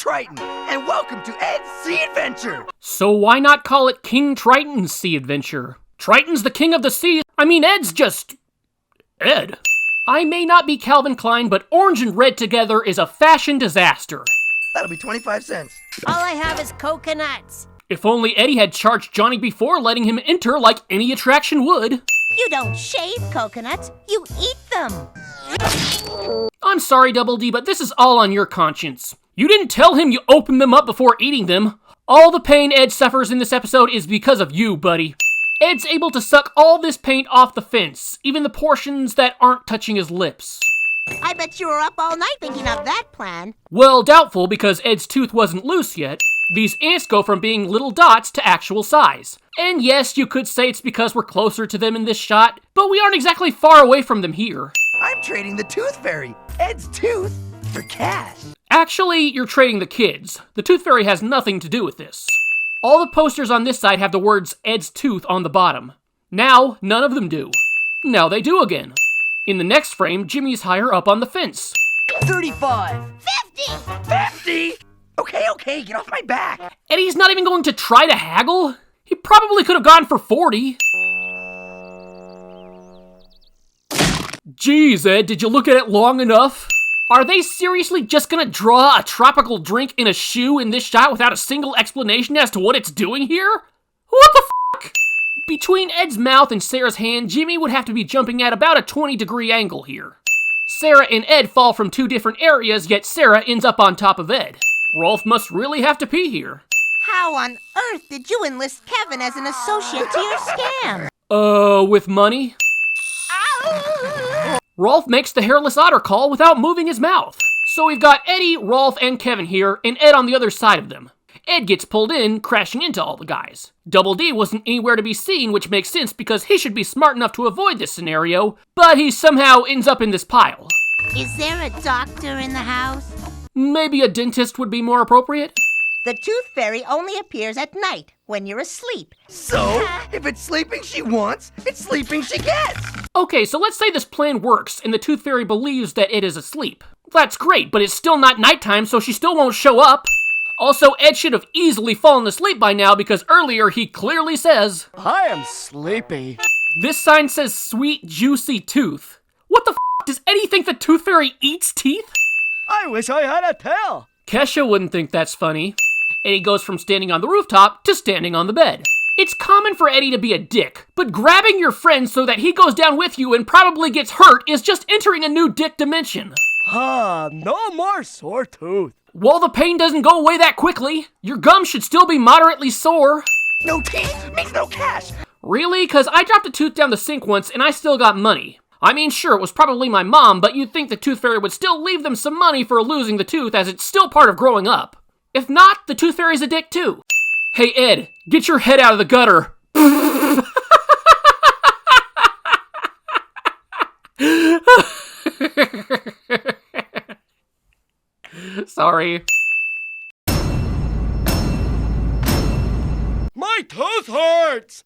Triton, and welcome to Ed's Sea Adventure! So why not call it King Triton's Sea Adventure? Triton's the king of the sea. I mean, Ed's just... Ed. I may not be Calvin Klein, but orange and red together is a fashion disaster. That'll be 25 cents. All I have is coconuts. If only Eddy had charged Johnny before letting him enter like any attraction would. You don't shave coconuts, you eat them. I'm sorry, Double D, but this is all on your conscience. You didn't tell him you opened them up before eating them. All the pain Ed suffers in this episode is because of you, buddy. Ed's able to suck all this paint off the fence, even the portions that aren't touching his lips. I bet you were up all night thinking of that plan. Well, doubtful, because Ed's tooth wasn't loose yet. These ants go from being little dots to actual size. And yes, you could say it's because we're closer to them in this shot, but we aren't exactly far away from them here. I'm trading the Tooth Fairy, Ed's tooth, for cash. Actually, you're trading the kids. The Tooth Fairy has nothing to do with this. All the posters on this side have the words Ed's tooth on the bottom. Now, none of them do. Now they do again. In the next frame, Jimmy's higher up on the fence. 35. 50! 50? Okay, get off my back. Eddy's not even going to try to haggle? He probably could have gone for 40. Jeez, Ed, did you look at it long enough? Are they seriously just gonna draw a tropical drink in a shoe in this shot without a single explanation as to what it's doing here? What the fuck? Between Ed's mouth and Sarah's hand, Jimmy would have to be jumping at about a 20-degree angle here. Sarah and Ed fall from two different areas, yet Sarah ends up on top of Ed. Rolf must really have to pee here. How on earth did you enlist Kevin as an associate to your scam? With money? Ow! Rolf makes the hairless otter call without moving his mouth. So we've got Eddy, Rolf, and Kevin here, and Ed on the other side of them. Ed gets pulled in, crashing into all the guys. Double D wasn't anywhere to be seen, which makes sense because he should be smart enough to avoid this scenario, but he somehow ends up in this pile. Is there a doctor in the house? Maybe a dentist would be more appropriate? The Tooth Fairy only appears at night, when you're asleep. So, if it's sleeping she wants, it's sleeping she gets. Okay, so let's say this plan works and the Tooth Fairy believes that Ed is asleep. That's great, but it's still not nighttime, so she still won't show up. Also, Ed should have easily fallen asleep by now because earlier he clearly says, I am sleepy. This sign says sweet, juicy tooth. What the f***? Does Eddy think the Tooth Fairy eats teeth? I wish I had a tail. Kesha wouldn't think that's funny. Eddy goes from standing on the rooftop to standing on the bed. It's common for Eddy to be a dick, but grabbing your friend so that he goes down with you and probably gets hurt is just entering a new dick dimension. No more sore tooth. Well, the pain doesn't go away that quickly. Your gum should still be moderately sore. No teeth means no cash. Really? Because I dropped a tooth down the sink once and I still got money. I mean, sure, it was probably my mom, but you'd think the Tooth Fairy would still leave them some money for losing the tooth as it's still part of growing up. If not, the Tooth Fairy's a dick too. Hey Ed, get your head out of the gutter. Sorry. My tooth hurts.